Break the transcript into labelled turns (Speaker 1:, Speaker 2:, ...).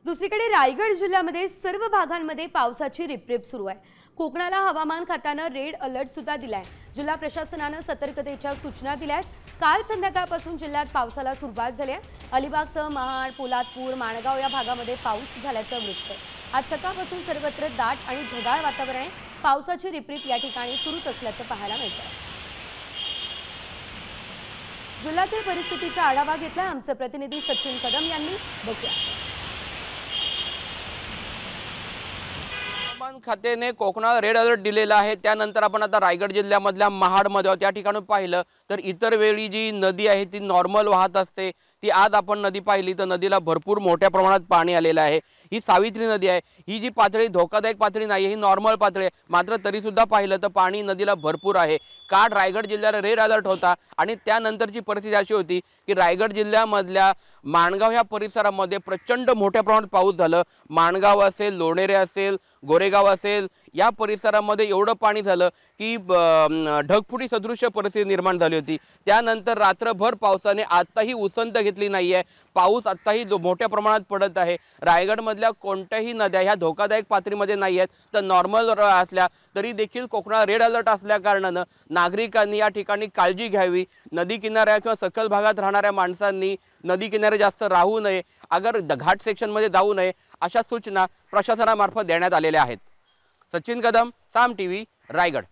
Speaker 1: दुसरीकडे रायगड जिल्ह्यामध्ये सर्व भागांमध्ये पावसाची रिपरिप सुरू आहे। कोकणाला हवामान खात्याने रेड अलर्ट सुद्धा दिलाय। जिल्हा प्रशासनाने सतर्कतेच्या सूचना दिल्यात। काल संध्याकाळपासून जिल्ह्यात पावसाला सुरुवात झाली आहे। अलिबागसह महाड, पोलादपूर, माणगाव या भागामध्ये पाऊस झाल्याचं वृत्त आहे। आज सकाळपासून सर्वत्र दाट आणि ढगाळ वातावरण आहे। पावसाची रिपरिप या ठिकाणी सुरूच असल्याचं पाहायला मिळतंय। जिल्ह्यातील परिस्थितीचा आढावा घेतला आमचे प्रतिनिधी सचिन कदम यांनी। बघूया।
Speaker 2: हवामान खात्याने कोकणाला रेड अलर्ट दिलेला आहे। त्यानंतर आपण आता रायगड जिल्ह्यामधल्या महाडमध्ये त्या ठिकाणी पाहिलं तर इतर वेळी जी नदी आहे ती नॉर्मल वाहत असते, ती आज आपण नदी पाहिली तर नदीला भरपूर मोठ्या प्रमाणात पाणी आलेलं आहे। ही सावित्री नदी आहे। ही जी पातळी धोकादायक पातळी नाही, ही नॉर्मल पातळी आहे, मात्र तरी सुद्धा पाहिलं तर पाणी नदीला भरपूर आहे। काल रायगड जिल्ह्याला रेड अलर्ट होता आणि त्यानंतरची परिस्थिती अशी होती की रायगड जिल्ह्यामधल्या माणगाव या परिसरामध्ये प्रचंड मोठ्या प्रमाणात पाऊस झाला। माणगाव असेल, लोणेरे असेल, गोरेगाव असेल या परिसरामध्ये एवढं पाणी झालं की ढगफुटी सदृश्य परिस्थिती निर्माण झाली होती। त्यानंतर रात्रभर पावसाने आताही उसंत घेतली नाहीये। पाऊस आताही मोठ्या प्रमाणात पडत आहे। रायगडमधल्या कोणत्याही नद्या ह्या धोकादायक पातळीमध्ये नाही आहेत, तर नॉर्मल असल्या तरी देखील कोकणाला रेड अलर्ट असल्या कारणाने नागरिकांनी या ठिकाणी काळजी घ्यावी। नदी किनाऱ्या किंवा सखल भागात राहणाऱ्या माणसांनी नदी किनारे जास्त राहू नये, अगर घाट सेक्शनमध्ये जाऊ नये, अशा सूचना प्रशासनामार्फत देण्यात आलेल्या आहेत। सचिन कदम, साम टीव्ही, रायगड।